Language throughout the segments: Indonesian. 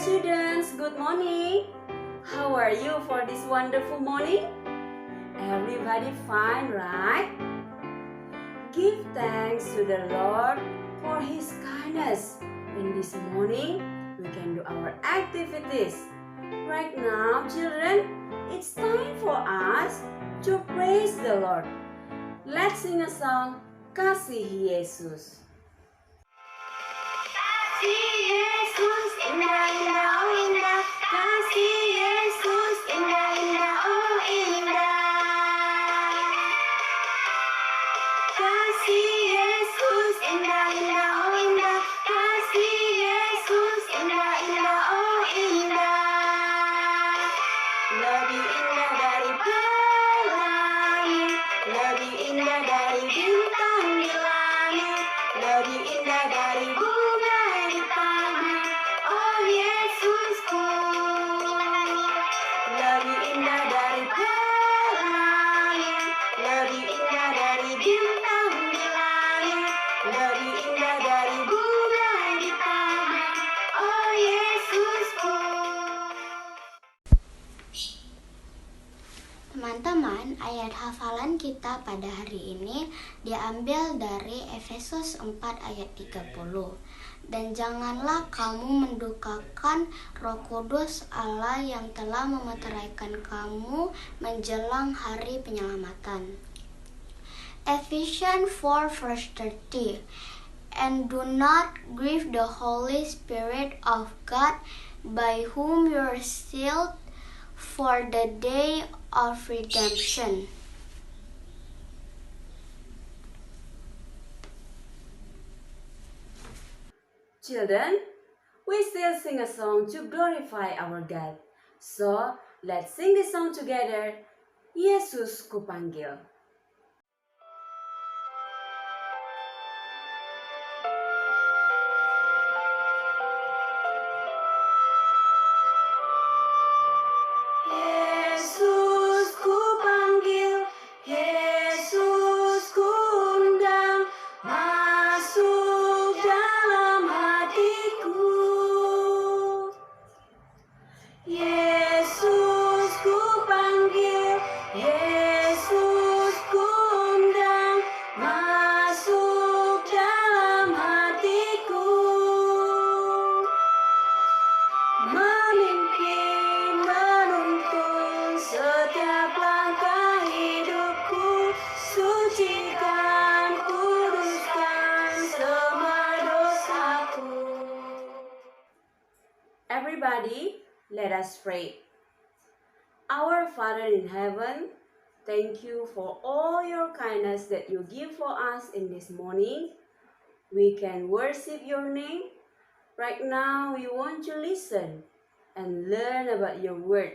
students, good morning. How are you for this wonderful morning? Everybody fine, right? Give thanks to the Lord for His kindness. In this morning, we can do our activities. Right now, children, it's time for us to praise the Lord. Let's sing a song, Kasih Yesus. Kasih Yesus, indah, indah, oh indah. Kasih Yesus, indah, indah, oh indah. Kasih Yesus, indah, indah, oh indah. Kasih Yesus, indah, indah, oh indah. Lebih indah dari pelangi, lebih indah dari bintang di langit, lebih indah dari bunga di taman. Oh Yesusku, lebih indah dari pelangi, lebih indah dari bintang di langit, lebih indah dari bunga di taman. Oh Yesusku. Teman-teman, ayat hafalan kita pada hari ini diambil dari Efesus 4 ayat 30. Dan janganlah kamu mendukakan Roh Kudus Allah yang telah memeteraikan kamu menjelang hari penyelamatan. Ephesians 4 verse 30. And do not grieve the Holy Spirit of God, by whom you are sealed for the day of redemption. Children, we still sing a song to glorify our God. So, let's sing this song together. Yesus kupanggil. Yesus kupanggil, Yesus kuundang, masuk dalam hatiku. Yesus kupanggil, Yesus kuundang, masuk dalam hatiku. Memimpin, menuntun setiap langkah hidupku, sucikan, kuduskan semua dosaku. Everybody, let us pray. Our Father in heaven, thank you for all your kindness that you give for us in this morning. We can worship your name. Right now, we want to listen and learn about your word.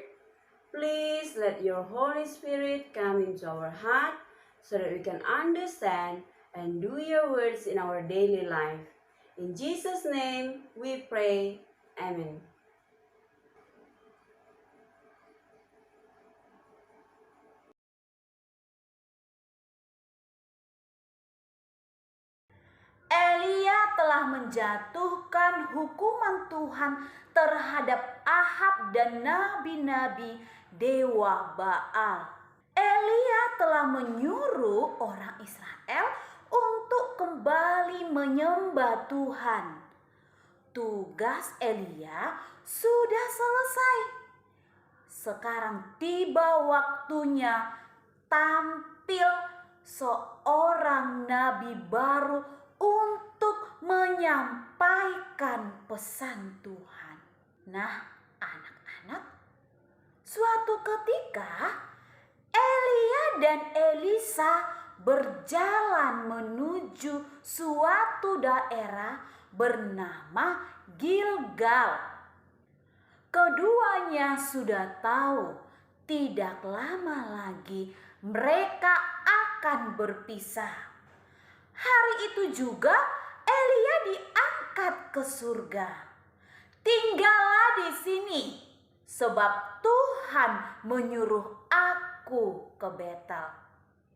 Please let your Holy Spirit come into our heart so that we can understand and do your words in our daily life. In Jesus' name, we pray. Amen. Elia telah menjatuhkan hukuman Tuhan terhadap Ahab dan nabi-nabi dewa Baal. Elia telah menyuruh orang Israel untuk kembali menyembah Tuhan. Tugas Elia sudah selesai. Sekarang tiba waktunya tampil seorang nabi baru untuk menyampaikan pesan Tuhan. Nah, anak-anak, suatu ketika Elia dan Elisa berjalan menuju suatu daerah bernama Gilgal. Keduanya sudah tahu tidak lama lagi mereka akan berpisah. Hari itu juga Elia diangkat ke surga. Tinggallah di sini, sebab Tuhan menyuruh aku ke Betel,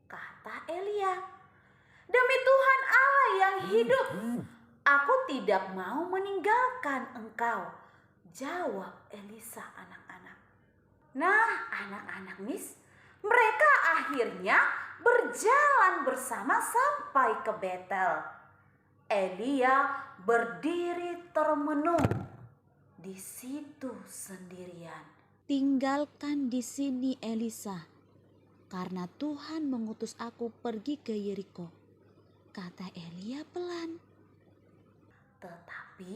kata Elia. Demi Tuhan Allah yang hidup, aku tidak mau meninggalkan engkau. jawab Elisa anak-anak. Nah anak-anak Miss, mereka akhirnya berjalan bersama sampai ke Betel. Elia berdiri termenung di situ sendirian. Tinggalkan di sini Elisa, karena Tuhan mengutus aku pergi ke Yeriko, kata Elia pelan. Tetapi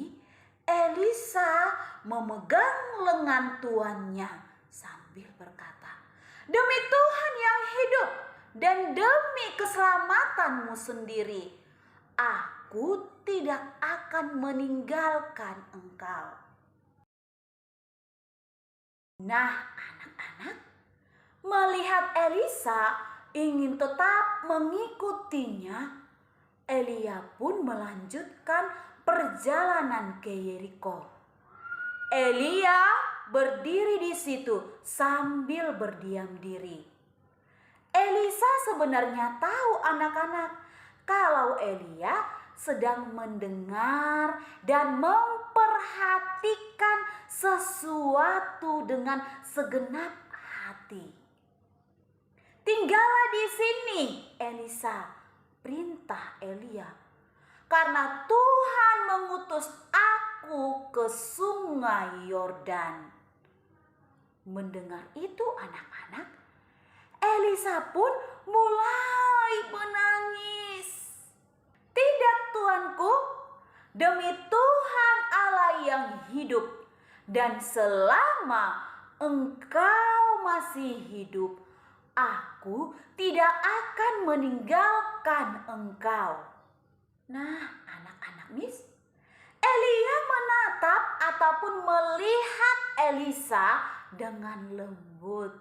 Elisa memegang lengan tuannya sambil berkata, "Demi Tuhan yang hidup dan demi keselamatanmu sendiri, aku tidak akan meninggalkan engkau." Nah, anak-anak, melihat Elisa ingin tetap mengikutinya, Elia pun melanjutkan perjalanan ke Yeriko. Elia berdiri di situ sambil berdiam diri. Elisa sebenarnya tahu anak-anak kalau Elia sedang mendengar dan memperhatikan sesuatu dengan segenap hati. "Tinggallah di sini, Elisa," perintah Elia, "karena Tuhan mengutus aku ke sungai Yordan." Mendengar itu anak-anak, Elisa pun mulai menangis. "Tidak, tuanku, demi Tuhan Allah yang hidup dan selama engkau masih hidup, aku tidak akan meninggalkan engkau." Nah, anak-anak Miss, Elia menatap ataupun melihat Elisa dengan lembut.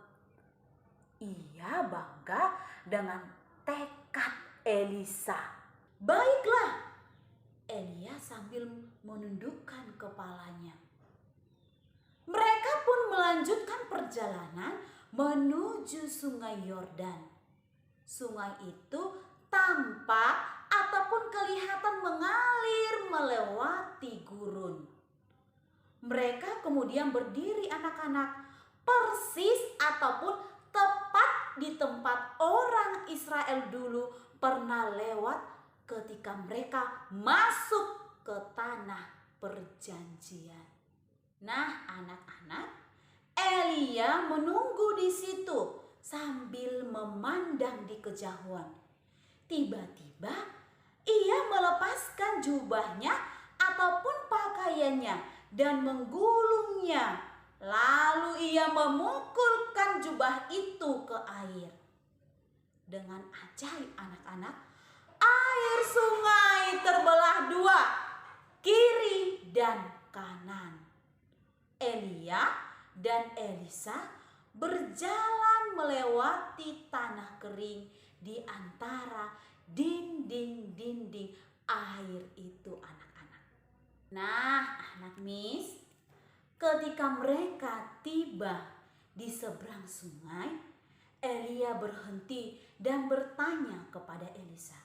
Ia bangga dengan tekad Elisa. "Baiklah," Elia sambil menundukkan kepalanya. Mereka pun melanjutkan perjalanan menuju sungai Yordan. Sungai itu tampak ataupun kelihatan mengalir melewati gurun. Mereka kemudian berdiri anak-anak persis ataupun tepat di tempat orang Israel dulu pernah lewat ketika mereka masuk ke tanah perjanjian. Nah, anak-anak, Elia menunggu di situ sambil memandang di kejauhan. Tiba-tiba ia melepaskan jubahnya ataupun pakaiannya dan menggulungnya. Lalu ia memukulkan jubah itu ke air. Dengan ajaib anak-anak, air sungai terbelah dua, kiri dan kanan. Elia dan Elisa berjalan melewati tanah kering di antara dinding-dinding air itu anak-anak. Nah, anak Miss, ketika mereka tiba di seberang sungai, Elia berhenti dan bertanya kepada Elisa,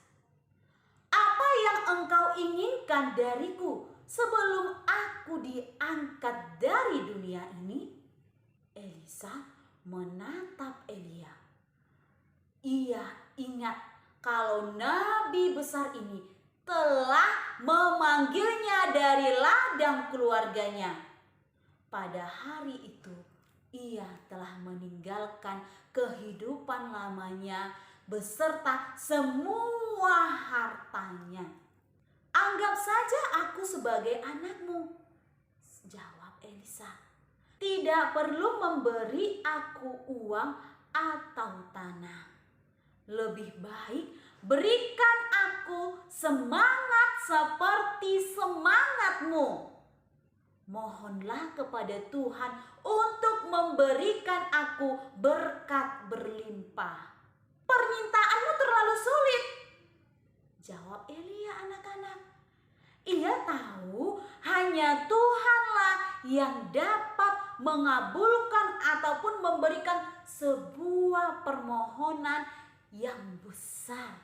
"Apa yang engkau inginkan dariku sebelum aku diangkat dari dunia ini?" Elisa menatap Elia. Ia ingat kalau nabi besar ini telah memanggilnya dari ladang keluarganya. Pada hari itu ia telah meninggalkan kehidupan lamanya beserta semua hartanya. "Anggap saja aku sebagai anakmu," jawab Elisa. "Tidak perlu memberi aku uang atau tanah. Lebih baik berikan aku semangat seperti semangatmu. Mohonlah kepada Tuhan untuk memberikan aku berkat berlimpah." "Permintaanmu terlalu sulit," jawab Elia anak-anak. Ia tahu hanya Tuhanlah yang dapat mengabulkan ataupun memberikan sebuah permohonan yang besar.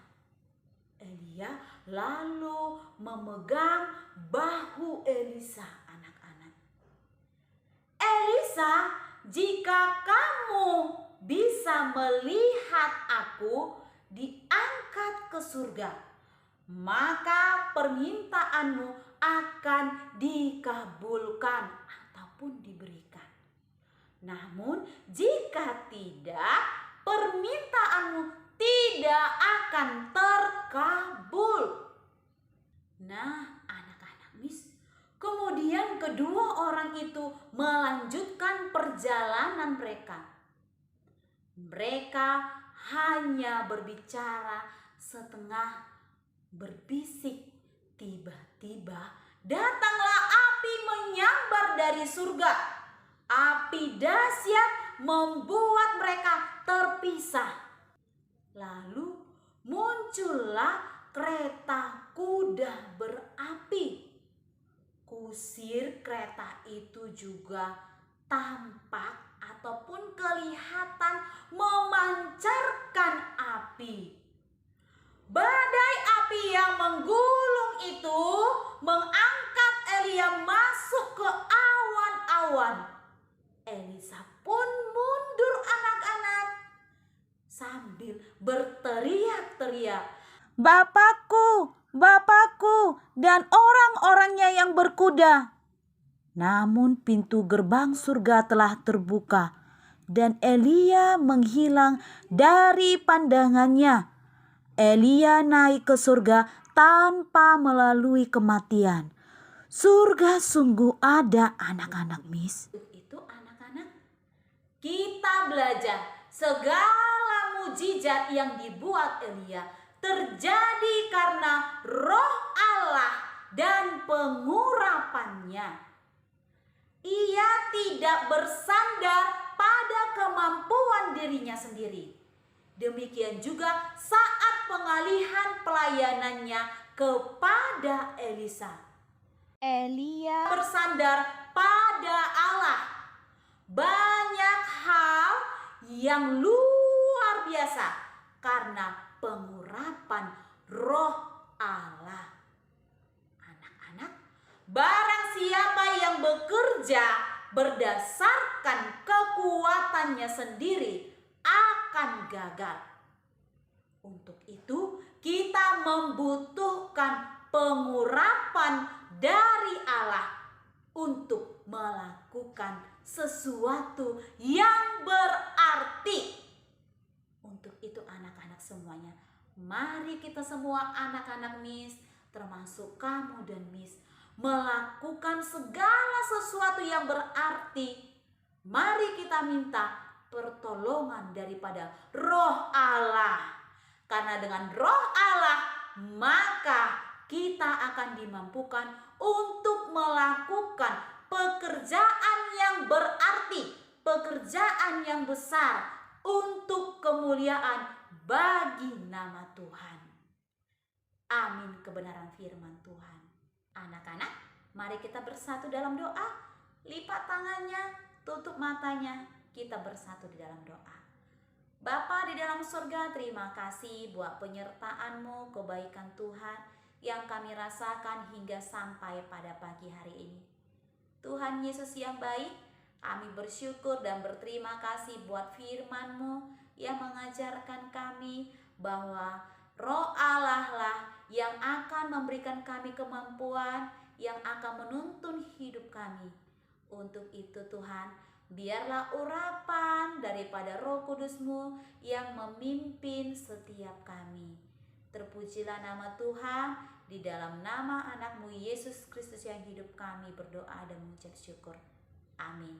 Elia lalu memegang bahu Elisa anak-anak. Elisa, jika kamu bisa melihat aku diangkat ke surga, maka permintaanmu akan dikabulkan ataupun diberikan. Namun jika tidak, permintaanmu tidak akan terkabul. Nah, anak-anak Miss, kemudian kedua orang itu melanjutkan perjalanan mereka. Mereka hanya berbicara setengah berbisik. Tiba-tiba datanglah api menyambar dari surga. Api dahsyat membuat mereka terpisah. Lalu muncullah kereta kuda berapi. Kusir kereta itu juga tampak ataupun kelihatan memancarkan api. Badai api yang menggulung itu mengangkat Elia masuk ke awan-awan. Elisa pun mundur anak-anak sambil berteriak-teriak, Bapakku, Bapakku, dan orang-orangnya yang berkuda. Namun pintu gerbang surga telah terbuka dan Elia menghilang dari pandangannya. Elia naik ke surga tanpa melalui kematian. Surga sungguh ada, anak-anak Miss. Itu anak-anak, kita belajar segala mujizat yang dibuat Elia terjadi karena Roh Allah dan pengurapannya. Ia tidak bersandar pada kemampuan dirinya sendiri. Demikian juga saat pengalihan pelayanannya kepada Elisa. Elia Bersandar pada Allah. Banyak hal yang luar biasa karena pengurapan Roh Allah. Anak-anak, barang siapa yang bekerja berdasarkan kekuatannya sendiri akan gagal. Untuk itu, kita membutuhkan pengurapan dari Allah untuk melakukan sesuatu yang berarti. Untuk itu anak-anak semuanya, mari kita semua anak-anak Miss, termasuk kamu dan Miss, melakukan segala sesuatu yang berarti. Mari kita minta pertolongan daripada Roh Allah. Karena dengan Roh Allah, maka kita akan dimampukan untuk melakukan pekerjaan yang berarti, pekerjaan yang besar untuk kemuliaan bagi nama Tuhan. Amin kebenaran firman Tuhan. Anak-anak, mari kita bersatu dalam doa. Lipat tangannya, tutup matanya, kita bersatu di dalam doa. Bapa di dalam surga, terima kasih buat penyertaan-Mu, kebaikan Tuhan yang kami rasakan hingga sampai pada pagi hari ini. Tuhan Yesus yang baik, kami bersyukur dan berterima kasih buat firman-Mu yang mengajarkan kami bahwa Roh Allah lah yang akan memberikan kami kemampuan, yang akan menuntun hidup kami. Untuk itu Tuhan, biarlah urapan daripada Roh Kudus-Mu yang memimpin setiap kami. Terpujilah nama Tuhan, di dalam nama anak-Mu Yesus Kristus yang hidup kami berdoa dan mengucap syukur. Amin.